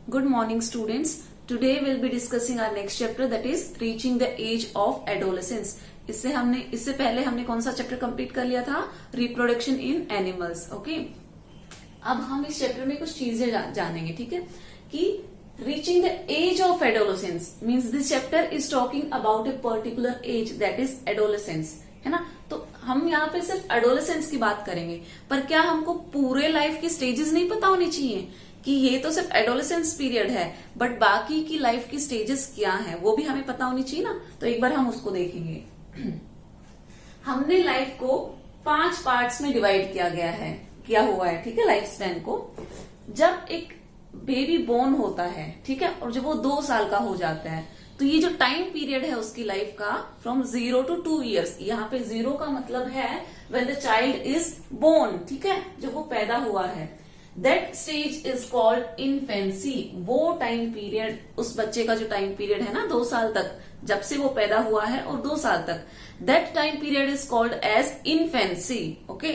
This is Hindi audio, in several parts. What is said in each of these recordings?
Good morning, students. Today we'll be discussing our next chapter, that is reaching the age of adolescence. इससे पहले हमने कौन सा चैप्टर कंप्लीट कर लिया था? Reproduction in animals. ओके, अब हम इस चैप्टर में कुछ चीजें जानेंगे. ठीक है, कि reaching the age of adolescence means this chapter is talking about a particular age, that is adolescence, है ना. तो हम यहाँ पे सिर्फ एडोलेसेंस की बात करेंगे, पर क्या हमको पूरे लाइफ की स्टेजेस नहीं पता होनी चाहिए कि ये तो सिर्फ एडोलेसेंस पीरियड है, बट बाकी की लाइफ की स्टेजेस क्या है वो भी हमें पता होनी चाहिए ना. तो एक बार हम उसको देखेंगे. हमने लाइफ को 5 पार्ट्स में डिवाइड किया हुआ है. ठीक है, लाइफ स्पैन को. जब एक बेबी बोर्न होता है, ठीक है, और जब वो 2 साल का हो जाता है, तो ये जो टाइम पीरियड है उसकी लाइफ का फ्रॉम 0 to 2 years. यहाँ पे 0 का मतलब है when the child is born. ठीक है, जब वो पैदा हुआ है, that stage is called infancy. वो टाइम पीरियड, उस बच्चे का जो टाइम पीरियड है ना 2 साल तक, जब से वो पैदा हुआ है और 2 साल तक, that time period is called age infancy. Okay,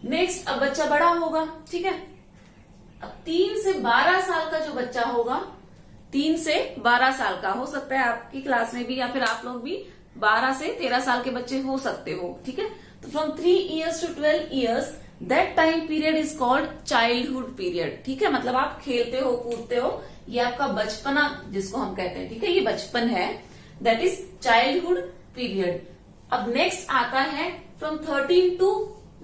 next अब बच्चा बड़ा होगा. ठीक है, अब 3 से 12 साल का जो बच्चा होगा, 3 से 12 साल का हो सकता है आपकी क्लास में भी, या फिर आप लोग भी 12 से 13 साल के बच्चे हो सकते हो. ठीक है, तो from 3 years to 12 years that time period is called childhood period. ठीक है, मतलब आप खेलते हो, कूदते हो, ये आपका बचपना जिसको हम कहते हैं. ठीक है, ये बचपन है, दैट इज चाइल्डहुड पीरियड. अब नेक्स्ट आता है from 13 to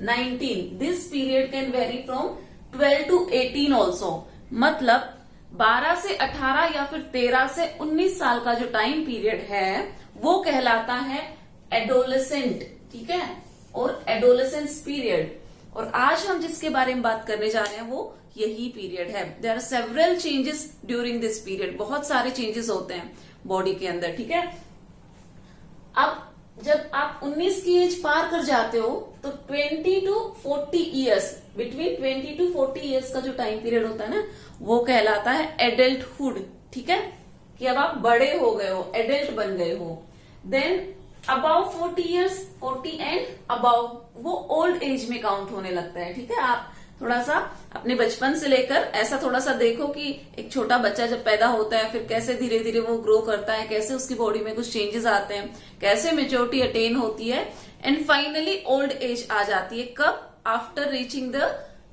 19. This period can very from 12 to 18 also. मतलब 12 से 18 या फिर 13 से 19 साल का जो टाइम पीरियड है वो कहलाता है एडोलेसेंट. ठीक है, और एडोलेसेंस पीरियड. और आज हम जिसके बारे में बात करने जा रहे हैं वो यही पीरियड है. There are several changes during this period. बहुत सारे चेंजेस होते हैं बॉडी के अंदर. ठीक है, अब जब आप 19 की एज पार कर जाते हो तो 20 to 40 years, between 20 to 40 years का जो टाइम पीरियड होता है ना, वो कहलाता है एडल्टहुड. ठीक है, कि अब आप बड़े हो गए हो, एडल्ट बन गए हो. Then above 40 years, 40 and above, वो ओल्ड एज में काउंट होने लगता है. ठीक है, आप थोड़ा सा अपने बचपन से लेकर ऐसा थोड़ा सा देखो कि एक छोटा बच्चा जब पैदा होता है, फिर कैसे धीरे धीरे वो ग्रो करता है, कैसे उसकी बॉडी में कुछ चेंजेस आते हैं, कैसे मेच्योरिटी अटेन होती है, एंड फाइनली ओल्ड एज आ जाती है. कब? After reaching the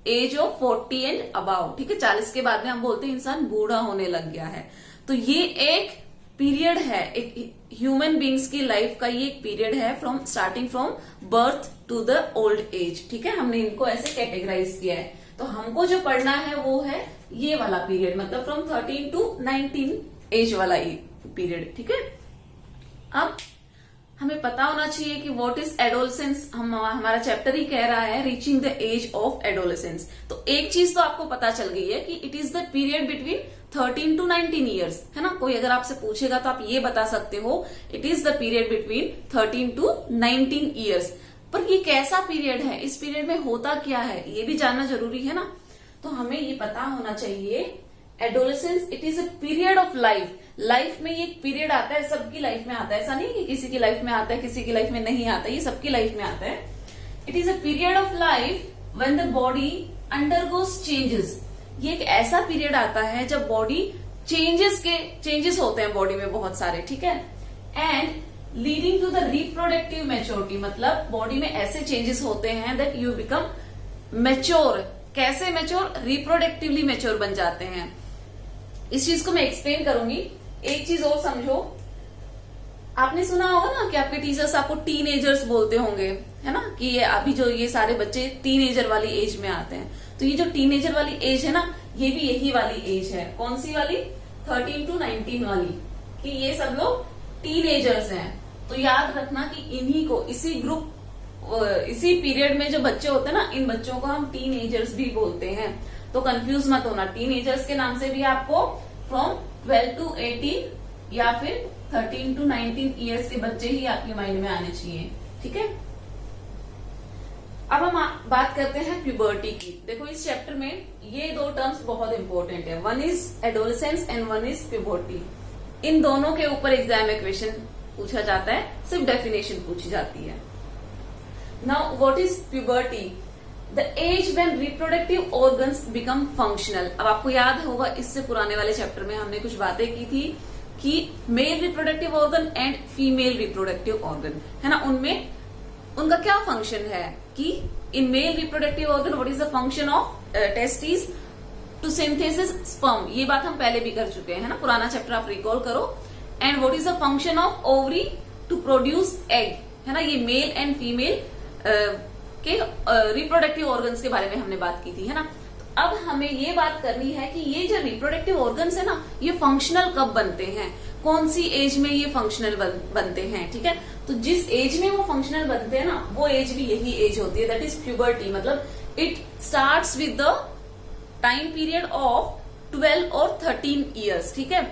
age of 40 and above. ठीक है, 40 के बाद में हम बोलते हैं इंसान बूढ़ा होने लग गया है. तो ये एक पीरियड है, एक ह्यूमन बींग्स की लाइफ का ये एक पीरियड है, from starting from birth to the old age. ठीक है, हमने इनको ऐसे कैटेगराइज किया है. तो हमको जो पढ़ना है वो है ये वाला पीरियड, मतलब फ्रॉम 13 to 19 एज वाला पीरियड. ठीक है, अब हमें पता होना चाहिए कि व्हाट इज एडोलेसेंस. हमारा चैप्टर ही कह रहा है reaching the age of adolescence. तो एक चीज तो आपको पता चल गई है कि it is the period between 13 to 19 years, है ना. कोई अगर आपसे पूछेगा तो आप ये बता सकते हो it is the period between 13 to 19 years. पर ये कैसा पीरियड है, इस पीरियड में होता क्या है, ये भी जानना जरूरी है ना. तो हमें ये पता होना चाहिए adolescence it is a period of life. Life में ये पीरियड आता है, सबकी लाइफ में आता है. ऐसा नहीं कि किसी की लाइफ में आता है, किसी की लाइफ में नहीं आता, ये सबकी लाइफ में आता है. It is a period of life when the body undergoes changes. ये एक ऐसा पीरियड आता है जब बॉडी चेंजेस होते हैं बॉडी में बहुत सारे. ठीक है, and leading to the reproductive maturity. मतलब बॉडी में ऐसे चेंजेस होते हैं दैट यू बिकम मैच्योर. कैसे मैच्योर? रिप्रोडक्टिवली मैच्योर बन जाते हैं. इस चीज को मैं एक्सप्लेन करूंगी. एक चीज और समझो, आपने सुना होगा ना कि आपके टीचर्स आपको टीनेजर्स बोलते होंगे, है ना, कि ये अभी जो ये सारे बच्चे टीनेजर वाली एज में आते हैं. तो ये जो टीनेजर वाली एज है ना, ये भी यही वाली एज है. कौन सी वाली? 13 to 19 वाली, कि ये सब लोग टीनेजर्स हैं. तो याद रखना कि इन्हीं को, इसी पीरियड में जो बच्चे होते हैं ना, इन बच्चों को हम टीनेजर्स भी बोलते हैं. तो कंफ्यूज मत होना, टीनेजर्स के नाम से भी आपको फ्रॉम 12 to 18 या फिर 13 to 19 ईयर्स के बच्चे ही आपके माइंड में आने चाहिए. ठीक है, अब हम बात करते हैं प्यूबर्टी की. देखो इस चैप्टर में ये 2 टर्म्स बहुत इंपॉर्टेंट है. One is adolescence and one is puberty. इन दोनों के ऊपर एग्जाम में क्वेश्चन पूछा जाता है, सिर्फ डेफिनेशन पूछी जाती है. Now what is puberty? The age when reproductive organs become functional. अब आपको याद होगा इससे पुराने वाले चैप्टर में हमने कुछ बातें की थी कि male reproductive organ and female reproductive organ, है ना, उनमें उनका क्या फंक्शन है कि in male reproductive organ what is the function of testis to synthesis sperm. ये बात हम पहले भी कर चुके हैं, है ना, पुराना चैप्टर आप रिकॉल करो। And what is the function of ovary to produce egg, है ना, ये मेल एंड फीमेल के रिप्रोडक्टिव ऑर्गन्स के बारे में हमने बात की थी, है ना। तो अब हमें ये बात करनी है कि ये जो रिप्रोडक्टिव ऑर्गन्स है ना, ये फंक्शनल कब बनते हैं, कौन सी एज में ये फंक्शनल बनते हैं, ठीक है। तो जिस एज में वो फंक्शनल बनते हैं ना, वो एज भी यही एज होती है, दैट इज प्यूबर्टी। मतलब it starts with the time period of 12 और 13 ईयर्स, ठीक है।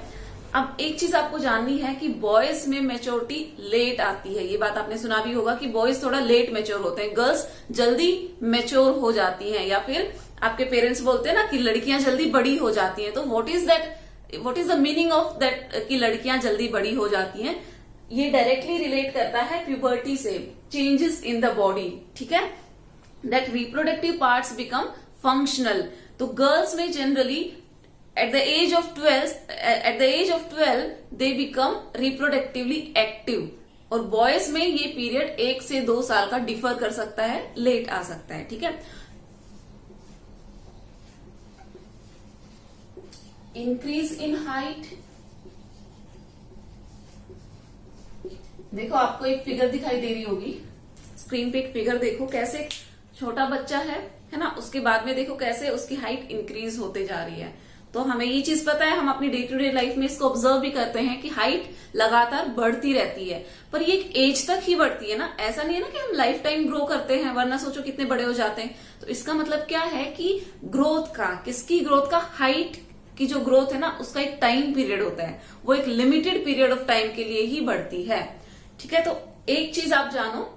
अब एक चीज आपको जाननी है कि बॉयज में मेच्योरिटी लेट आती है। ये बात आपने सुना भी होगा कि बॉयज थोड़ा लेट मेच्योर होते हैं, गर्ल्स जल्दी मेच्योर हो जाती हैं, या फिर आपके पेरेंट्स बोलते हैं ना कि लड़कियां जल्दी बड़ी हो जाती हैं। तो what is the meaning of that कि लड़कियां जल्दी बड़ी हो जाती हैं? ये डायरेक्टली रिलेट करता है प्यूबर्टी से, चेंजेस इन द बॉडी, ठीक है, that reproductive parts become functional. तो गर्ल्स में generally at the age of 12 they become reproductively active, और बॉयज में ये पीरियड 1 से 2 साल का डिफर कर सकता है, लेट आ सकता है, ठीक है। इंक्रीज इन हाइट, देखो आपको एक फिगर दिखाई दे रही होगी स्क्रीन पे, एक फिगर देखो कैसे छोटा बच्चा है ना, उसके बाद में देखो कैसे उसकी हाइट इंक्रीज होते जा रही है। तो हमें ये चीज पता है, हम अपनी डे टू डे लाइफ में इसको ऑब्जर्व भी करते हैं कि हाइट लगातार बढ़ती रहती है, पर ये एक एज तक ही बढ़ती है ना, ऐसा नहीं है ना कि हम लाइफ टाइम ग्रो करते हैं, वरना सोचो कितने बड़े हो जाते हैं। तो इसका मतलब क्या है कि ग्रोथ का, किसकी ग्रोथ का, हाइट की जो ग्रोथ है ना, उसका एक टाइम पीरियड होता है, वो एक लिमिटेड पीरियड ऑफ टाइम के लिए ही बढ़ती है, ठीक है। तो एक चीज आप जानो,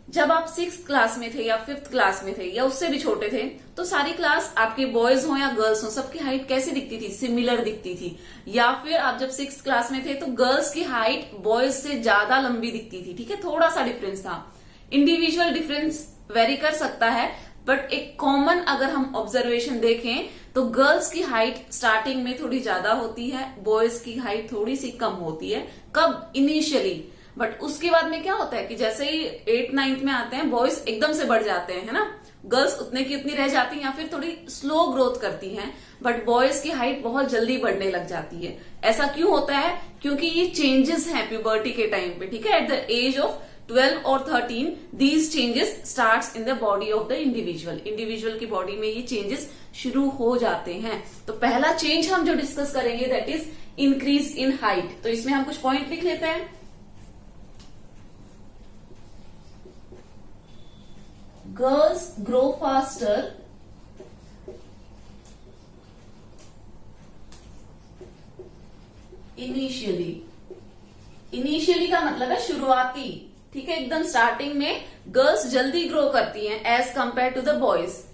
जब आप 6th क्लास में थे या 5th क्लास में थे या उससे भी छोटे थे, तो सारी क्लास आपके बॉयज हो या गर्ल्स हो, सबकी हाइट कैसी दिखती थी? सिमिलर दिखती थी। या फिर आप जब 6th क्लास में थे तो गर्ल्स की हाइट बॉयज से ज्यादा लंबी दिखती थी, ठीक है, थोड़ा सा डिफरेंस था। इंडिविजुअल डिफरेंस वेरी कर सकता है, बट एक कॉमन अगर हम ऑब्जर्वेशन देखें तो गर्ल्स की हाइट स्टार्टिंग में थोड़ी ज्यादा होती है, बॉयज की हाइट थोड़ी सी कम होती है। कब? इनिशियली। बट उसके बाद में क्या होता है कि जैसे ही 8th 9th में आते हैं, बॉयज एकदम से बढ़ जाते हैं, है ना, गर्ल्स उतने की उतनी रह जाती हैं या फिर थोड़ी स्लो ग्रोथ करती हैं, बट बॉयज की हाइट बहुत जल्दी बढ़ने लग जाती है। ऐसा क्यों होता है? क्योंकि ये चेंजेस हैं प्यूबर्टी के टाइम पे, ठीक है। एट द एज ऑफ 12 और 13 these changes starts in the body of the individual की बॉडी में ये चेंजेस शुरू हो जाते हैं। तो पहला चेंज हम जो डिस्कस करेंगे that is increase in height. तो इसमें हम कुछ पॉइंट लिख लेते हैं। Girls grow faster इनिशियली का मतलब है शुरुआती, ठीक है, एकदम स्टार्टिंग में गर्ल्स जल्दी ग्रो करती हैं as compare to the boys.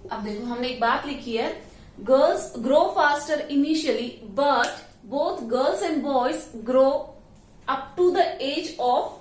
अब देखो हमने एक बात लिखी है, girls grow faster initially but both girls and boys grow up to the age of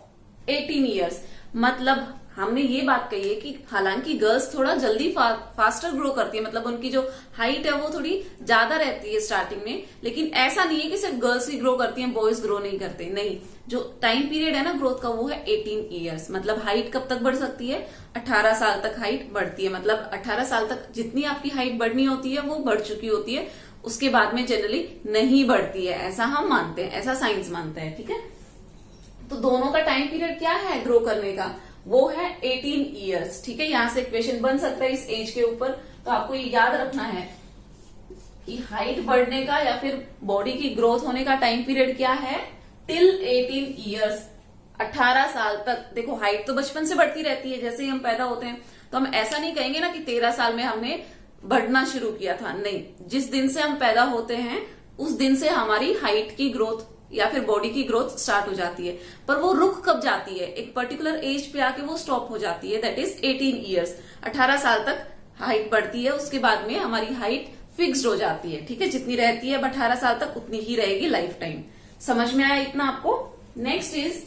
18 years. मतलब हमने ये बात कही है कि हालांकि गर्ल्स थोड़ा जल्दी फास्टर ग्रो करती है, मतलब उनकी जो हाइट है वो थोड़ी ज्यादा रहती है स्टार्टिंग में, लेकिन ऐसा नहीं है कि सिर्फ गर्ल्स ही ग्रो करती हैं, बॉयज ग्रो नहीं करते। नहीं, जो टाइम पीरियड है ना ग्रोथ का वो है 18 ईयर्स। मतलब हाइट कब तक बढ़ सकती है? 18 साल तक हाइट बढ़ती है। मतलब 18 साल तक जितनी आपकी हाइट बढ़नी होती है वो बढ़ चुकी होती है, उसके बाद में जनरली नहीं बढ़ती है, ऐसा हम मानते हैं, ऐसा साइंस मानता है, ठीक है। तो दोनों का टाइम पीरियड क्या है ग्रो करने का? वो है 18 ईयर्स, ठीक है। यहां से क्वेश्चन बन सकता है इस एज के ऊपर, तो आपको ये याद रखना है कि हाइट बढ़ने का या फिर बॉडी की ग्रोथ होने का टाइम पीरियड क्या है? टिल 18 ईयर्स, 18 साल तक। देखो हाइट तो बचपन से बढ़ती रहती है, जैसे ही हम पैदा होते हैं, तो हम ऐसा नहीं कहेंगे ना कि 13 साल में हमने बढ़ना शुरू किया था, नहीं, जिस दिन से हम पैदा होते हैं उस दिन से हमारी हाइट की ग्रोथ या फिर बॉडी की ग्रोथ स्टार्ट हो जाती है। पर वो रुक कब जाती है, एक पर्टिकुलर एज पे आके वो स्टॉप हो जाती है, दैट इज 18 ईयर्स। 18 साल तक हाइट बढ़ती है, उसके बाद में हमारी हाइट फिक्स्ड हो जाती है, ठीक है, जितनी रहती है अब 18 साल तक उतनी ही रहेगी लाइफ टाइम। समझ में आया इतना आपको? Next is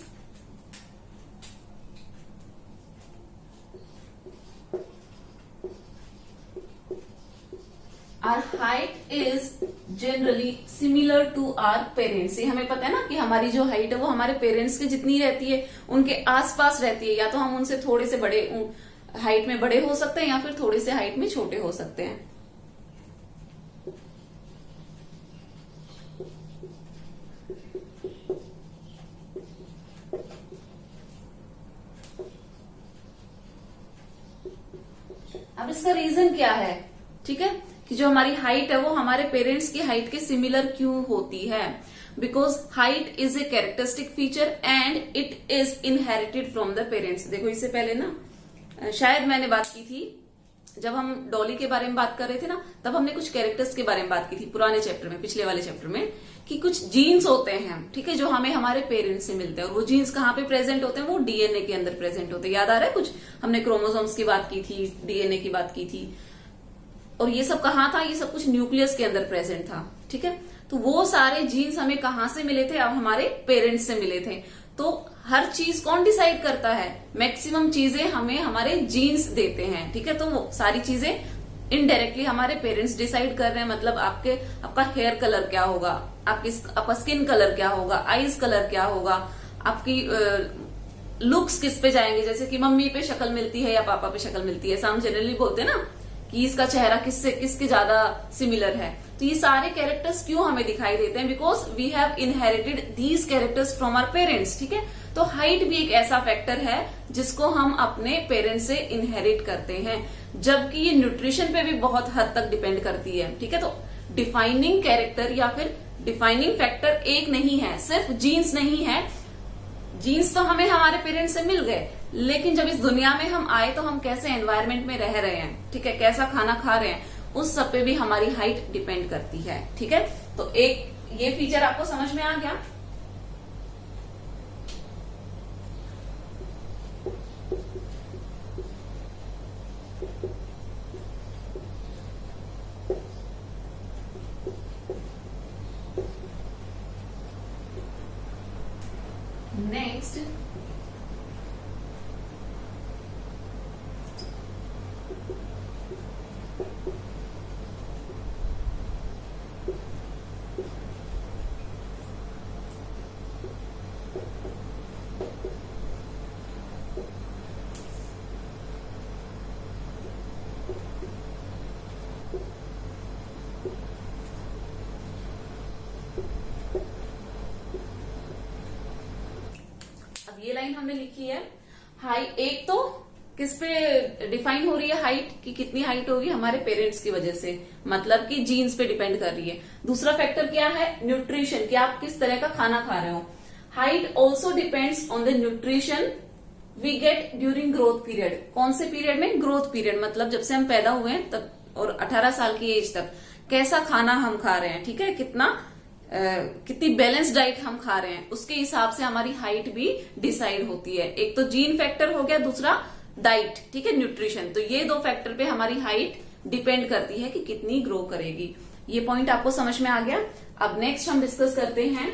our height is generally similar to our parents। ये हमें पता है ना कि हमारी जो हाइट है वो हमारे पेरेंट्स की जितनी रहती है, उनके आसपास रहती है, या तो हम उनसे थोड़े से बड़े हाइट में बड़े हो सकते हैं या फिर थोड़े से हाइट में छोटे हो सकते हैं। अब इसका रीजन क्या है, ठीक है, कि जो हमारी हाइट है वो हमारे पेरेंट्स की हाइट के सिमिलर क्यों होती है? Because height is a characteristic feature and it is inherited from the parents. देखो इससे पहले ना शायद मैंने बात की थी, जब हम डॉली के बारे में बात कर रहे थे ना, तब हमने कुछ कैरेक्टर्स के बारे में बात की थी पुराने चैप्टर में, पिछले वाले चैप्टर में, कि कुछ जीन्स होते हैं, ठीक है, जो हमें हमारे पेरेंट्स से मिलते हैं। और वो जीन्स कहाँ पे प्रेजेंट होते हैं? वो डीएनए के अंदर प्रेजेंट होते हैं। याद आ रहा है कुछ? हमने क्रोमोसोम्स की बात की थी, डीएनए की बात की थी, और ये सब कहाँ था? ये सब कुछ न्यूक्लियस के अंदर प्रेजेंट था, ठीक है। तो वो सारे जीन्स हमें कहाँ से मिले थे? अब हमारे पेरेंट्स से मिले थे। तो हर चीज कौन डिसाइड करता है? मैक्सिमम चीजें हमें हमारे जीन्स देते हैं, ठीक है। तो वो सारी चीजें इनडायरेक्टली हमारे पेरेंट्स डिसाइड कर रहे हैं। मतलब आपका हेयर कलर क्या होगा, आपका स्किन कलर क्या होगा, आईज कलर क्या होगा, आपकी लुक्स किस पे जाएंगे, जैसे कि मम्मी पे शक्ल मिलती है या पापा पे शक्ल मिलती है। हम जनरली बोलते हैं ना कि इसका चेहरा किसके ज्यादा सिमिलर है। तो ये सारे कैरेक्टर्स क्यों हमें दिखाई देते हैं? Because we have inherited these characters from our parents, ठीक है। तो हाइट भी एक ऐसा फैक्टर है जिसको हम अपने पेरेंट्स से इनहेरिट करते हैं, जबकि ये न्यूट्रिशन पे भी बहुत हद तक डिपेंड करती है, ठीक है। तो डिफाइनिंग कैरेक्टर या फिर डिफाइनिंग फैक्टर एक नहीं है, सिर्फ जीन्स नहीं है। जीन्स तो हमें हमारे पेरेंट्स से मिल गए, लेकिन जब इस दुनिया में हम आए तो हम कैसे एनवायरनमेंट में रह रहे हैं, ठीक है, कैसा खाना खा रहे हैं, उस सब पे भी हमारी हाइट डिपेंड करती है, ठीक है। तो एक ये फीचर आपको समझ में आ गया। नेक्स्ट ये लाइन हमने लिखी है। हाइट एक तो किस पे डिफाइन हो रही है हाइट, कि कितनी हाइट होगी? हमारे पेरेंट्स की वजह से, मतलब कि जीन्स पे डिपेंड कर रही है। दूसरा फैक्टर क्या है? न्यूट्रिशन, कि आप किस तरह का खाना खा रहे हो। Height also depends on the nutrition we get during growth period. कौन से पीरियड में? ग्रोथ पीरियड, मतलब जब से हम पैदा हुए हैं तब और 18 साल की एज तक कैसा खाना हम खा रहे हैं, ठीक है, कितनी बैलेंस डाइट हम खा रहे हैं, उसके हिसाब से हमारी हाइट भी डिसाइड होती है। एक तो जीन फैक्टर हो गया, दूसरा डाइट, ठीक है, न्यूट्रिशन। तो ये दो फैक्टर पे हमारी हाइट डिपेंड करती है कि कितनी ग्रो करेगी। ये पॉइंट आपको समझ में आ गया। अब नेक्स्ट हम डिस्कस करते हैं,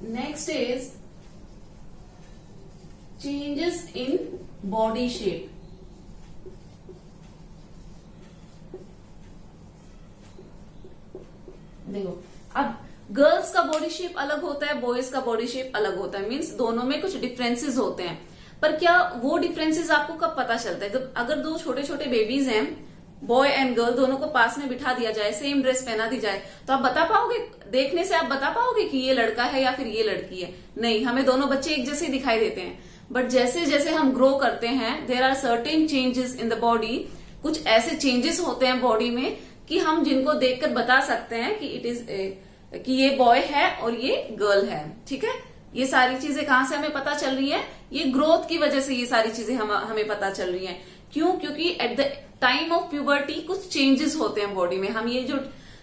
next is changes in body shape. देखो, अब गर्ल्स का बॉडी शेप अलग होता है, बॉयज का बॉडी शेप अलग होता है, मीन्स दोनों में कुछ डिफरेंसेस होते हैं। पर क्या वो डिफरेंसेस आपको कब पता चलता है? जब अगर दो छोटे छोटे बेबीज हैं, बॉय एंड गर्ल, दोनों को पास में बिठा दिया जाए, सेम ड्रेस पहना दी जाए, तो आप बता पाओगे? देखने से आप बता पाओगे कि ये लड़का है या फिर ये लड़की है? नहीं, हमें दोनों बच्चे एक जैसे दिखाई देते हैं। बट जैसे जैसे हम ग्रो करते हैं, there are certain changes in the body. कुछ ऐसे चेंजेस होते हैं बॉडी में कि हम जिनको देखकर बता सकते हैं कि इट इज कि ये बॉय है और ये गर्ल है, ठीक है। ये सारी चीजें कहां से हमें पता चल रही है? ये ग्रोथ की वजह से ये सारी चीजें हमें पता चल रही हैं। क्यों? क्योंकि at the time of puberty कुछ चेंजेस होते हैं बॉडी में। हम ये जो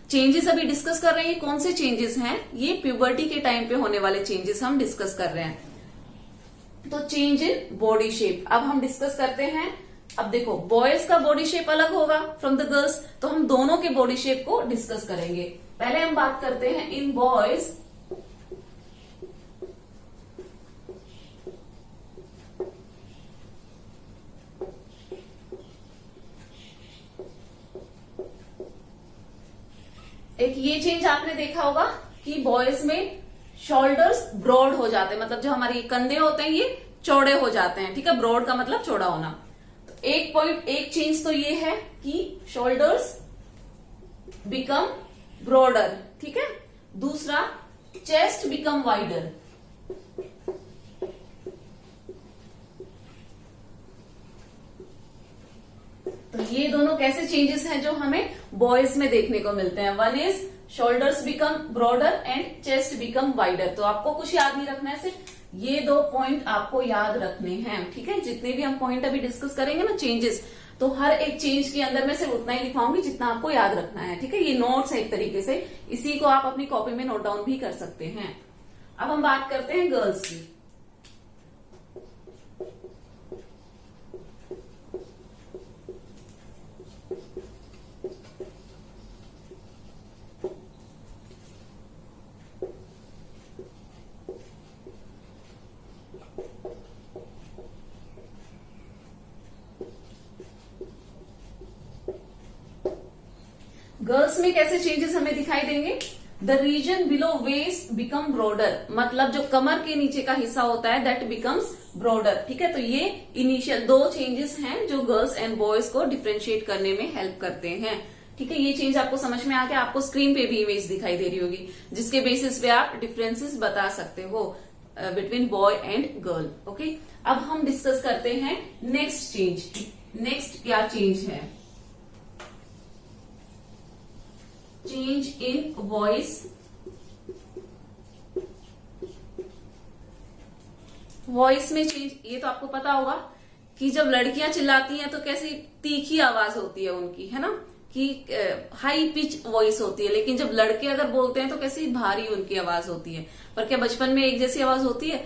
चेंजेस अभी डिस्कस कर रहे हैं, ये कौन से चेंजेस हैं? ये प्यूबर्टी के टाइम पे होने वाले चेंजेस हम डिस्कस कर रहे हैं। तो चेंज इन बॉडी शेप अब हम डिस्कस करते हैं। अब देखो, बॉयज का बॉडी शेप अलग होगा फ्रॉम द गर्ल्स, तो हम दोनों के बॉडी शेप को डिस्कस करेंगे। पहले हम बात करते हैं इन बॉयज। एक ये चेंज आपने देखा होगा कि बॉयज में शोल्डर्स ब्रॉड हो जाते हैं, मतलब जो हमारे कंधे होते हैं ये चौड़े हो जाते हैं। ठीक है, ब्रॉड का मतलब चौड़ा होना। तो एक चेंज तो ये है कि शोल्डर्स बिकम ब्रॉडर। ठीक है, दूसरा चेस्ट बिकम वाइडर। तो ये दोनों कैसे चेंजेस हैं जो हमें बॉयज में देखने को मिलते हैं? One is shoulders become broader and chest become wider. तो आपको कुछ याद नहीं रखना है, सिर्फ ये दो पॉइंट आपको याद रखने हैं। ठीक है, जितने भी हम पॉइंट अभी डिस्कस करेंगे ना चेंजेस, तो हर एक चेंज के अंदर मैं सिर्फ उतना ही लिखाऊंगी जितना आपको याद रखना है। ठीक है, ये नोट्स है एक तरीके से, इसी को आप अपनी कॉपी में नोट डाउन भी कर सकते हैं। अब हम बात करते हैं गर्ल्स की। गर्ल्स में कैसे चेंजेस हमें दिखाई देंगे? The region below waist become broader, मतलब जो कमर के नीचे का हिस्सा होता है दैट बिकम्स ब्रॉडर। ठीक है, तो ये इनिशियल दो चेंजेस हैं जो गर्ल्स एंड बॉयज को डिफ्रेंशिएट करने में हेल्प करते हैं। ठीक है, ये चेंज आपको समझ में आ गया। आपको स्क्रीन पे भी इमेज दिखाई दे रही होगी जिसके बेसिस पे आप डिफरेंसेस बता सकते हो between boy and girl. Okay, अब हम डिस्कस करते हैं नेक्स्ट चेंज। नेक्स्ट क्या चेंज है? Change in voice. वॉइस में चेंज, ये तो आपको पता होगा कि जब लड़कियां चिल्लाती हैं तो कैसी तीखी आवाज होती है उनकी, है ना, कि हाई पिच वॉइस होती है। लेकिन जब लड़के अगर बोलते हैं तो कैसी भारी उनकी आवाज होती है। पर क्या बचपन में एक जैसी आवाज होती है?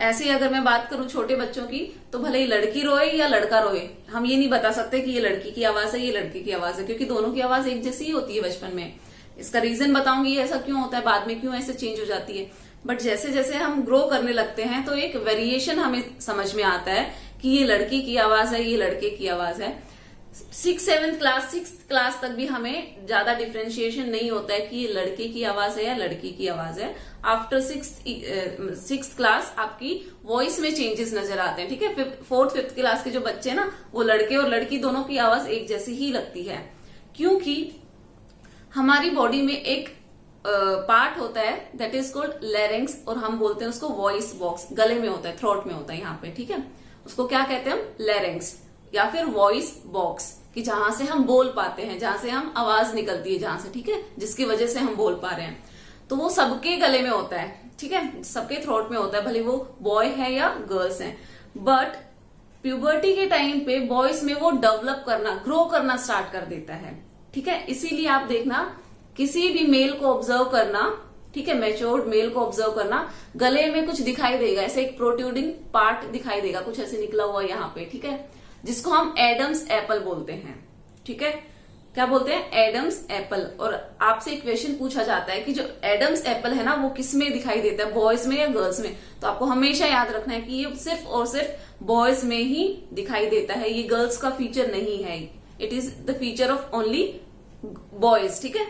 ऐसे अगर मैं बात करूं छोटे बच्चों की, तो भले ही लड़की रोए या लड़का रोए, हम ये नहीं बता सकते कि ये लड़की की आवाज है ये लड़के की आवाज है, क्योंकि दोनों की आवाज एक जैसी ही होती है बचपन में। इसका रीजन बताऊंगी ऐसा क्यों होता है, बाद में क्यों ऐसे चेंज हो जाती है। बट जैसे जैसे हम ग्रो करने लगते हैं तो एक वेरिएशन हमें समझ में आता है कि ये लड़की की आवाज है ये लड़के की आवाज है। 6th क्लास तक भी हमें ज्यादा डिफ्रेंशिएशन नहीं होता है कि ये लड़के की आवाज है या लड़की की आवाज है। आफ्टर 6th क्लास आपकी वॉइस में चेंजेस नजर आते हैं। ठीक है, 4th 5th क्लास के जो बच्चे हैं ना, वो लड़के और लड़की दोनों की आवाज एक जैसी ही लगती है, क्योंकि हमारी बॉडी में एक पार्ट होता है दैट इज कॉल्ड लैरिंग्स, और हम बोलते हैं उसको वॉइस बॉक्स। गले में होता है, थ्रोट में होता है यहाँ पे। ठीक है, उसको क्या कहते हैं हम? लैरिंग्स या फिर वॉइस बॉक्स, कि जहां से हम बोल पाते हैं, जहां से हम आवाज निकलती है जहां से, ठीक है, जिसकी वजह से हम बोल पा रहे हैं। तो वो सबके गले में होता है। ठीक है, सबके थ्रोट में होता है, भले वो बॉय है या गर्ल्स हैं। बट प्यूबर्टी के टाइम पे बॉयज में वो डेवलप करना, ग्रो करना स्टार्ट कर देता है। ठीक है, इसीलिए आप देखना किसी भी मेल को ऑब्जर्व करना, ठीक है, मैच्योर्ड मेल को ऑब्जर्व करना, गले में कुछ दिखाई देगा, ऐसे एक प्रोट्रूडिंग पार्ट दिखाई देगा, कुछ ऐसे निकला हुआ यहाँ पे। ठीक है, जिसको हम एडम्स एप्पल बोलते हैं। ठीक है, क्या बोलते हैं? Adam's apple. और आपसे एक क्वेश्चन पूछा जाता है कि जो एडम्स एप्पल है ना, वो किस में दिखाई देता है, बॉयज में या गर्ल्स में? तो आपको हमेशा याद रखना है कि ये सिर्फ और सिर्फ बॉयज में ही दिखाई देता है, ये गर्ल्स का फीचर नहीं है। It is the feature of only boys. ठीक है,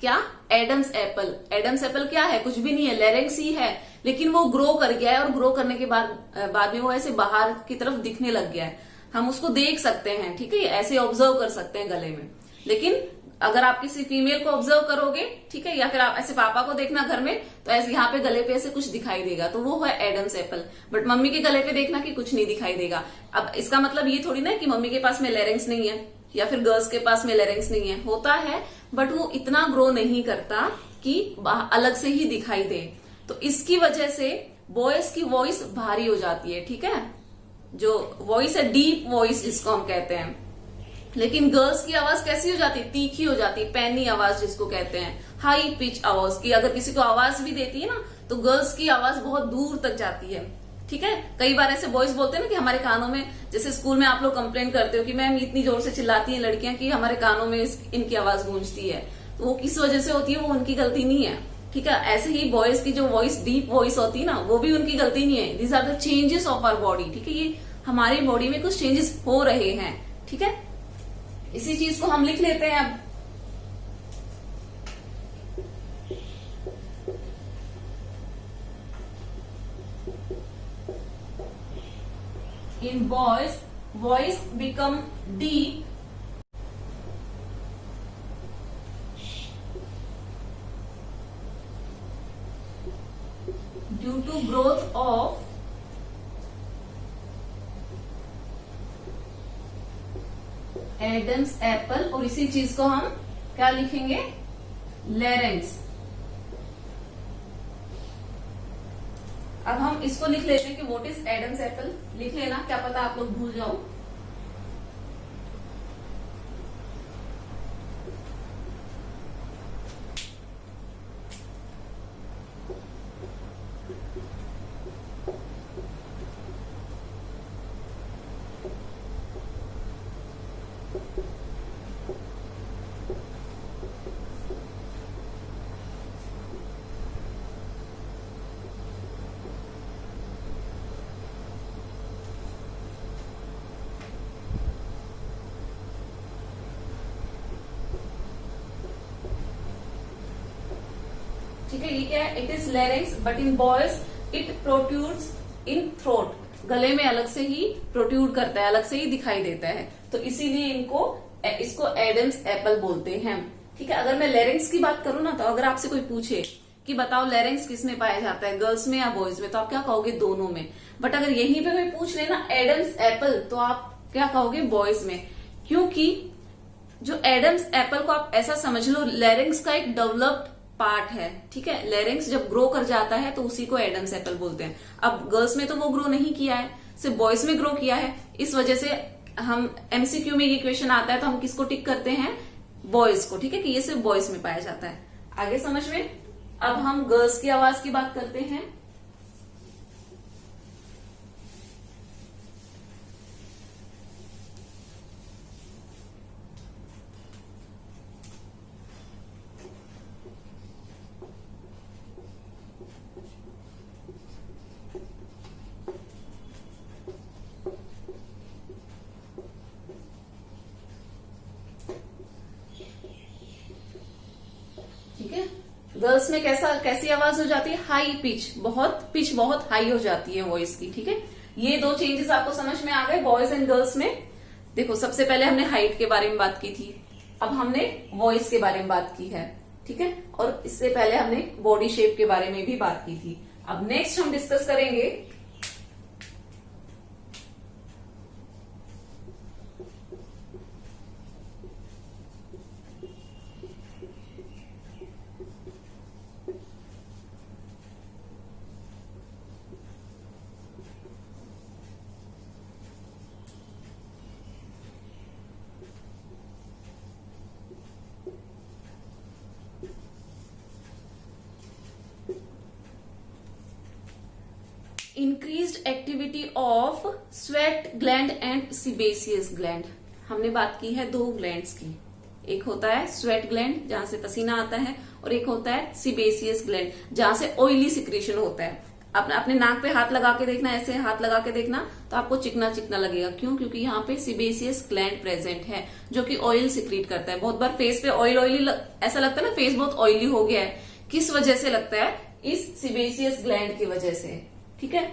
क्या? Adam's apple. एडम्स एप्पल क्या है? कुछ भी नहीं है, लैरिंग्स ही है, लेकिन वो ग्रो कर गया है, और ग्रो करने के बाद में वो ऐसे बाहर की तरफ दिखने लग गया है। हम उसको देख सकते हैं, ठीक है, ऐसे ऑब्जर्व कर सकते हैं गले में। लेकिन अगर आप किसी फीमेल को ऑब्जर्व करोगे, ठीक है, या फिर आप ऐसे पापा को देखना घर में, तो ऐसे यहाँ पे गले पे ऐसे कुछ दिखाई देगा, तो वो है एडम्स एप्पल। बट मम्मी के गले पे देखना कि कुछ नहीं दिखाई देगा। अब इसका मतलब ये थोड़ी ना कि मम्मी के पास में लैरिंग्स नहीं है या फिर गर्ल्स के पास में लैरिंग्स नहीं है, होता है, बट वो इतना ग्रो नहीं करता कि अलग से ही दिखाई दे। तो इसकी वजह से बॉयज की वॉइस भारी हो जाती है। ठीक है, जो वॉइस है, डीप वॉइस जिसको हम कहते हैं। लेकिन गर्ल्स की आवाज कैसी हो जाती है, तीखी हो जाती है, पैनी आवाज जिसको कहते हैं, हाई पिच आवाज की। अगर किसी को आवाज भी देती है ना तो गर्ल्स की आवाज बहुत दूर तक जाती है, ठीक है। कई बार ऐसे बॉयज बोलते हैं ना कि हमारे कानों में, जैसे स्कूल में आप लोग कंप्लेन करते हो कि मैम इतनी जोर से चिल्लाती हैं लड़कियां कि हमारे कानों में इनकी आवाज गूंजती है, तो वो किस वजह से होती है, वो उनकी गलती नहीं है, ठीक है। ऐसे ही बॉयज की जो वॉइस डीप वॉइस होती है ना, वो भी उनकी गलती नहीं है। These are the changes of our body, ठीक है। ये हमारी बॉडी में कुछ चेंजेस हो रहे हैं, ठीक है। इसी चीज को हम लिख लेते हैं अब। In boys, voice become deep due to growth of Adam's apple, और इसी चीज को हम क्या लिखेंगे, लेरेंक्स। अब हम इसको लिख लेते हैं कि व्हाट इज एडम्स एप्पल, लिख लेना, क्या पता आप लोग भूल जाओ। ठीक है, ये क्या है, it is larynx but in boys it protrudes in throat, गले में अलग से ही प्रोट्यूड करता है, अलग से ही दिखाई देता है, तो इसीलिए इसको एडम्स एप्पल बोलते हैं, ठीक है। अगर मैं लेरिंग्स की बात करूं ना, तो अगर आपसे कोई पूछे कि बताओ लेरिंग्स किस में पाया जाता है, गर्ल्स में या बॉयज में, तो आप क्या कहोगे, दोनों में। बट अगर यहीं पे कोई पूछ लेना एडम्स एप्पल, तो आप क्या कहोगे, बॉयज में, क्योंकि जो एडम्स एप्पल को आप ऐसा समझ लो, लेरिंग्स का एक डेवलप्ड पार्ट है, ठीक है। लेरिंग्स जब ग्रो कर जाता है तो उसी को एडम्स एप्पल बोलते हैं। अब गर्ल्स में तो वो ग्रो नहीं किया है, सिर्फ बॉयज में ग्रो किया है, इस वजह से हम एमसीक्यू में ये क्वेश्चन आता है तो हम किसको टिक करते हैं, बॉयज को, ठीक है, कि ये सिर्फ बॉयज में पाया जाता है। आगे समझ में। अब हम गर्ल्स की आवाज की बात करते हैं। गर्ल्स में कैसी आवाज हो जाती है, हाई पिच बहुत हाई हो जाती है वॉइस की, ठीक है। ये दो चेंजेस आपको समझ में आ गए बॉयज एंड गर्ल्स में। देखो, सबसे पहले हमने हाइट के बारे में बात की थी, अब हमने वॉइस के बारे में बात की है, ठीक है, और इससे पहले हमने बॉडी शेप के बारे में भी बात की थी। अब नेक्स्ट हम डिस्कस करेंगे increased activity of sweat gland and sebaceous gland. हमने बात की है दो ग्लैंड्स की, एक होता है स्वेट ग्लैंड जहां से पसीना आता है, और एक होता है सीबेसियस ग्लैंड जहां से ऑयली सिक्रेशन होता है। अपने नाक पे हाथ लगा के देखना, ऐसे हाथ लगा के देखना, तो आपको चिकना चिकना लगेगा। क्यों? क्योंकि यहाँ पे सीबेसियस ग्लैंड प्रेजेंट है जो कि ऑयल सिक्रीट करता है। बहुत बार फेस पे ऑयली ऐसा लगता है ना, फेस बहुत ऑयली हो गया है, किस वजह से लगता है, इस सीबेसियस ग्लैंड की वजह से, ठीक है।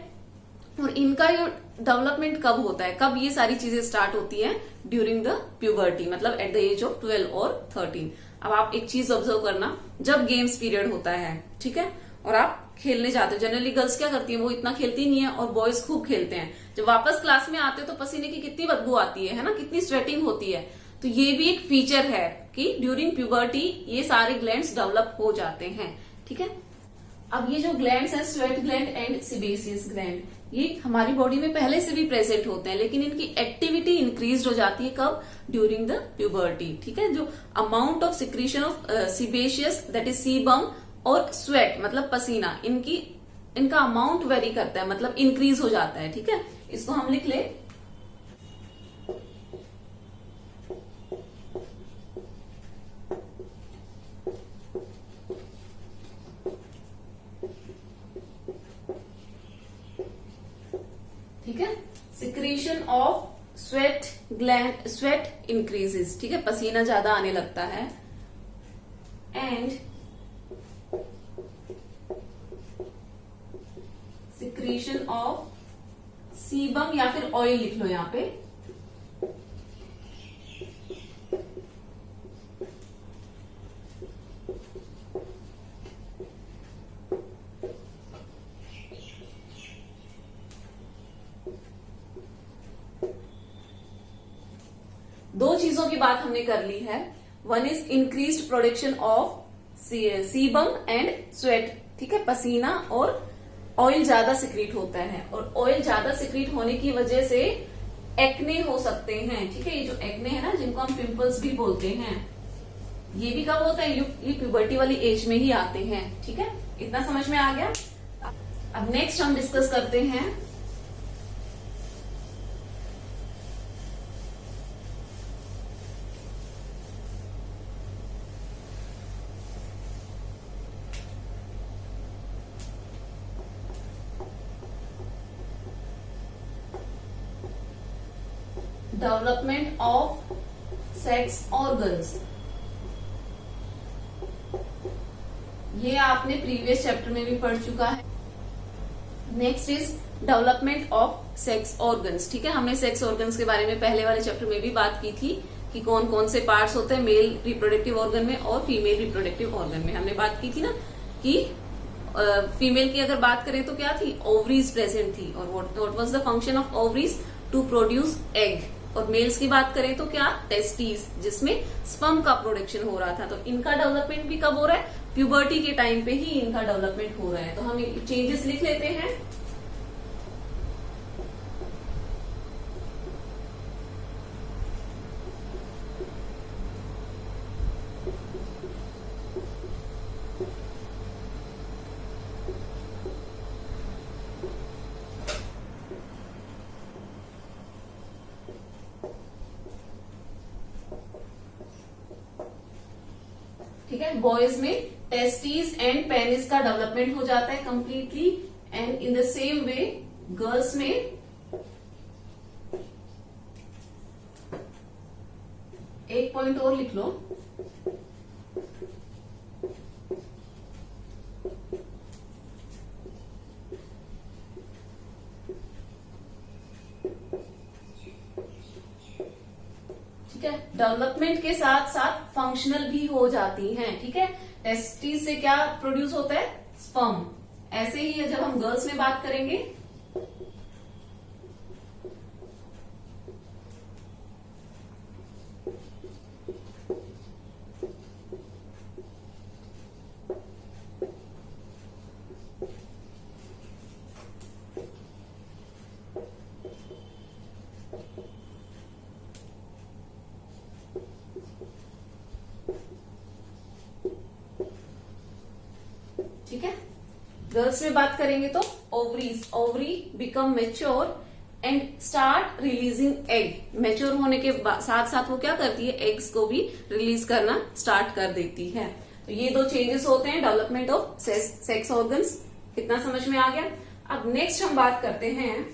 और इनका ये डेवलपमेंट कब होता है, कब ये सारी चीजें स्टार्ट होती है, ड्यूरिंग द प्यूबर्टी, मतलब एट द एज ऑफ 12 और 13। अब आप एक चीज ऑब्जर्व करना, जब गेम्स पीरियड होता है, ठीक है, और आप खेलने जाते हो, जनरली गर्ल्स क्या करती है, वो इतना खेलती नहीं है और बॉयज खूब खेलते हैं। जब वापस क्लास में आते हो तो पसीने की कितनी बदबू आती है ना, कितनी स्वेटिंग होती है। तो ये भी एक फीचर है कि ड्यूरिंग प्यूबर्टी ये सारे ग्लैंड्स डेवलप हो जाते हैं, ठीक है। अब ये जो ग्लैंड्स हैं, sweat gland and sebaceous gland, ये हमारी बॉडी में पहले से भी प्रेजेंट होते हैं, लेकिन इनकी एक्टिविटी इंक्रीज हो जाती है कब? During the puberty. ठीक है, जो amount of secretion of sebaceous that is sebum और स्वेट मतलब पसीना, इनका अमाउंट वेरी करता है, मतलब इंक्रीज हो जाता है। ठीक है, इसको हम लिख ले। ठीक है, सिक्रीशन ऑफ स्वेट इंक्रीजेस। ठीक है, पसीना ज्यादा आने लगता है। एंड सिक्रीशन ऑफ सीबम या फिर ऑयल लिख लो यहां पे। दो चीजों की बात हमने कर ली है। One is increased production of sebum and sweat. ठीक है, पसीना और ऑयल ज्यादा सिक्रीट होता है, और ऑयल ज्यादा सिक्रीट होने की वजह से एक्ने हो सकते हैं। ठीक है, ये जो एक्ने है ना, जिनको हम पिंपल्स भी बोलते हैं, ये भी कब होता है? ये प्यूबर्टी वाली एज में ही आते हैं। ठीक है, इतना समझ में आ गया। अब नेक्स्ट हम डिस्कस करते हैं डेवलपमेंट ऑफ सेक्स ऑर्गन्स। ये आपने प्रीवियस चैप्टर में भी पढ़ चुका है। Next is development of sex organs. ठीक है, हमने सेक्स ऑर्गन्स के बारे में पहले वाले चैप्टर में भी बात की थी कि कौन कौन से पार्ट्स होते हैं मेल रिप्रोडक्टिव ऑर्गन में और फीमेल रिप्रोडक्टिव ऑर्गन में। हमने बात की थी ना कि फीमेल की अगर बात करें तो क्या थी? ओवरीज प्रेजेंट थी, और what was the function of ovaries? To produce egg. और मेल्स की बात करें तो क्या? टेस्टीज, जिसमें स्पर्म का प्रोडक्शन हो रहा था। तो इनका डेवलपमेंट भी कब हो रहा है? प्यूबर्टी के टाइम पे ही इनका डेवलपमेंट हो रहा है। तो हम चेंजेस लिख लेते हैं। ठीक है, बॉयज में टेस्टीज एंड पेनिस का डेवलपमेंट हो जाता है completely, and in the same way girls में एक पॉइंट और लिख लो। डेवलपमेंट के साथ साथ फंक्शनल भी हो जाती हैं। ठीक है, टेस्टिस से क्या प्रोड्यूस होता है? स्पर्म। ऐसे ही जब हम गर्ल्स में बात करेंगे, ठीक है, गर्ल्स में बात करेंगे तो ovary become mature and start releasing egg. Mature होने के साथ साथ वो क्या करती है? एग्स को भी रिलीज करना स्टार्ट कर देती है। तो ये दो चेंजेस होते हैं डेवलपमेंट ऑफ सेक्स ऑर्गन्स। कितना समझ में आ गया? अब नेक्स्ट हम बात करते हैं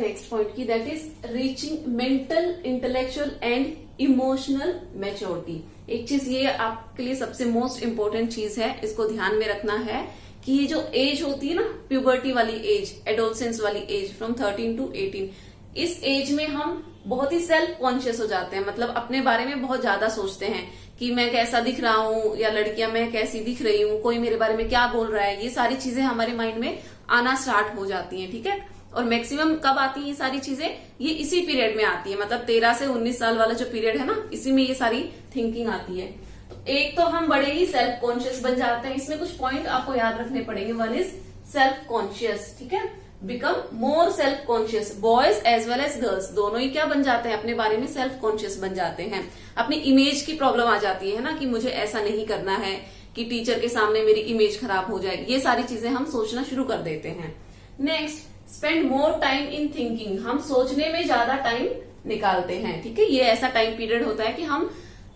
नेक्स्ट पॉइंट की, that is reaching mental, intellectual and emotional maturity. एक चीज ये आपके लिए सबसे मोस्ट इंपोर्टेंट चीज है, इसको ध्यान में रखना है कि ये जो एज होती है ना, प्यूबर्टी वाली एज, एडोलसेंस वाली एज फ्रॉम 13 to 18, इस एज में हम बहुत ही सेल्फ कॉन्शियस हो जाते हैं। मतलब अपने बारे में बहुत ज्यादा सोचते हैं कि मैं कैसा दिख रहा हूँ, या लड़कियां मैं कैसी दिख रही हूँ, कोई मेरे बारे में क्या बोल रहा है, ये सारी चीजें हमारे माइंड में आना स्टार्ट हो जाती हैं। ठीक है, और मैक्सिमम कब आती है ये सारी चीजें? ये इसी पीरियड में आती है, मतलब 13 से 19 साल वाला जो पीरियड है ना, इसी में ये सारी थिंकिंग आती है। तो एक तो हम बड़े ही सेल्फ कॉन्शियस बन जाते हैं। इसमें कुछ पॉइंट आपको याद रखने पड़ेंगे। वन इज सेल्फ कॉन्शियस, ठीक है, become more self conscious. Boys as well as girls दोनों ही क्या बन जाते हैं, अपने बारे में सेल्फ कॉन्शियस बन जाते हैं। अपनी इमेज की प्रॉब्लम आ जाती है ना, कि मुझे ऐसा नहीं करना है कि टीचर के सामने मेरी इमेज खराब हो जाए। ये सारी चीजें हम सोचना शुरू कर देते हैं। Next, spend more time in thinking. हम सोचने में ज्यादा टाइम निकालते हैं, ठीक है। ये ऐसा टाइम पीरियड होता है कि हम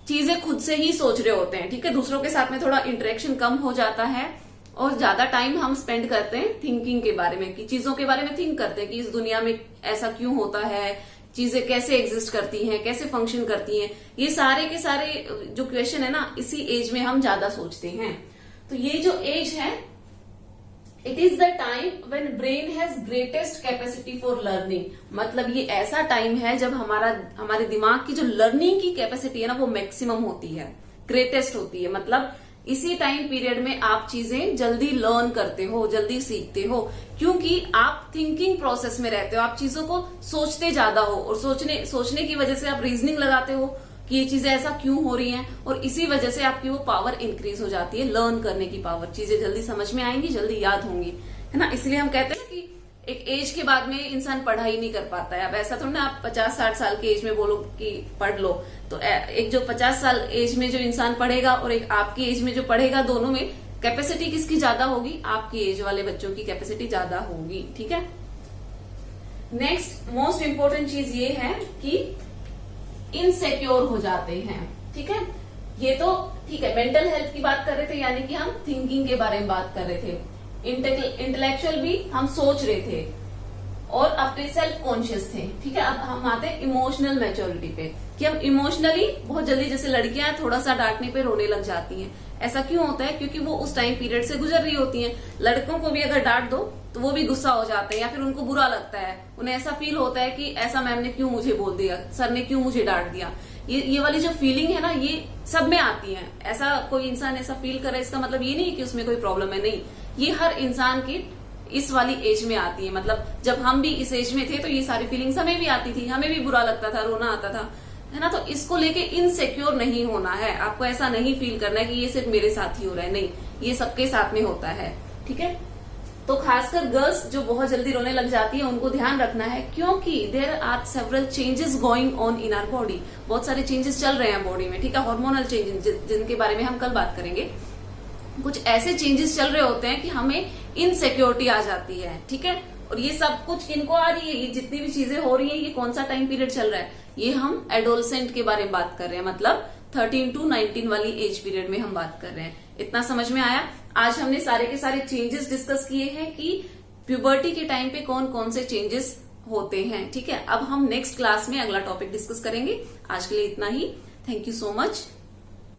चीजें खुद से ही सोच रहे होते हैं, ठीक है। दूसरों के साथ में थोड़ा इंटरेक्शन कम हो जाता है और ज्यादा टाइम हम स्पेंड करते हैं थिंकिंग के बारे में, कि चीजों के बारे में थिंक करते हैं कि इस दुनिया में ऐसा क्यों होता है, चीजें कैसे एग्जिस्ट करती हैं, कैसे फंक्शन करती हैं। ये सारे के सारे जो क्वेश्चन है ना, इसी एज में हम ज्यादा सोचते हैं। तो ये जो एज है, it is the time when brain has greatest capacity for learning. मतलब ये ऐसा टाइम है जब हमारे दिमाग की जो लर्निंग की कैपेसिटी है ना, वो मैक्सिमम होती है, ग्रेटेस्ट होती है। मतलब इसी टाइम पीरियड में आप चीजें जल्दी लर्न करते हो, जल्दी सीखते हो, क्योंकि आप थिंकिंग प्रोसेस में रहते हो। आप चीजों को सोचते ज्यादा हो और सोचने की वजह से आप रीजनिंग लगाते हो कि ये चीजें ऐसा क्यों हो रही हैं, और इसी वजह से आपकी वो पावर इंक्रीज हो जाती है, लर्न करने की पावर। चीजें जल्दी समझ में आएंगी, जल्दी याद होंगी, है ना। इसलिए हम कहते हैं कि एक एज के बाद में इंसान पढ़ाई नहीं कर पाता है। अब ऐसा थोड़ा ना आप 50-60 साल की एज में बोलो कि पढ़ लो, तो एक जो 50 साल एज में जो इंसान पढ़ेगा और एक आपकी एज में जो पढ़ेगा, दोनों में कैपेसिटी किसकी ज्यादा होगी, आपकी एज वाले बच्चों की कैपेसिटी ज्यादा होगी, ठीक है। नेक्स्ट मोस्ट इंपोर्टेंट चीज ये है कि इनसेक्योर हो जाते हैं, ठीक है। ये तो ठीक है, मेंटल हेल्थ की बात कर रहे थे, यानी कि हम थिंकिंग के बारे में बात कर रहे थे। इंटेलेक्चुअल भी हम सोच रहे थे और अपने सेल्फ कॉन्शियस थे, ठीक है। अब हम आते हैं इमोशनल मैच्योरिटी पे, कि हम इमोशनली बहुत जल्दी, जैसे लड़कियां थोड़ा सा डांटने पे रोने लग जाती हैं। ऐसा क्यों होता है, क्योंकि वो उस टाइम पीरियड से गुजर रही होती हैं। लड़कों को भी अगर डांट दो तो वो भी गुस्सा हो जाते हैं, या फिर उनको बुरा लगता है, उन्हें ऐसा फील होता है कि ऐसा मैम ने क्यों मुझे बोल दिया, सर ने क्यों मुझे डांट दिया। ये वाली जो फीलिंग है ना, ये सब में आती है। ऐसा कोई इंसान ऐसा फील करे, इसका मतलब ये नहीं कि उसमें कोई प्रॉब्लम है, नहीं, ये हर इंसान की इस वाली एज में आती है। मतलब जब हम भी इस एज में थे तो ये सारी फीलिंग्स हमें भी आती थी, हमें भी बुरा लगता था, रोना आता था, है ना। तो इसको लेके इनसिक्योर नहीं होना है, आपको ऐसा नहीं फील करना है कि ये सिर्फ मेरे साथ ही हो रहा है, नहीं, ये सबके साथ में होता है, ठीक है। तो खासकर गर्ल्स जो बहुत जल्दी रोने लग जाती है, उनको ध्यान रखना है, क्योंकि there are several changes going on in our body. बहुत सारे चेंजेस चल रहे हैं बॉडी में, ठीक है, हार्मोनल चेंजेस, जिनके बारे में हम कल बात करेंगे। कुछ ऐसे चेंजेस चल रहे होते हैं कि हमें इनसिक्योरिटी आ जाती है, ठीक है। और ये सब कुछ इनको आ रही है, ये जितनी भी चीजें हो रही है, ये कौन सा टाइम पीरियड चल रहा है, ये हम एडोलसेंट के बारे में बात कर रहे हैं। मतलब 13 to 19 वाली एज पीरियड में हम बात कर रहे हैं। इतना समझ में आया। आज हमने सारे के सारे चेंजेस डिस्कस किए हैं कि प्यूबर्टी के टाइम पे कौन कौन से चेंजेस होते हैं, ठीक है। अब हम नेक्स्ट क्लास में अगला टॉपिक डिस्कस करेंगे। आज के लिए इतना ही। Thank you so much.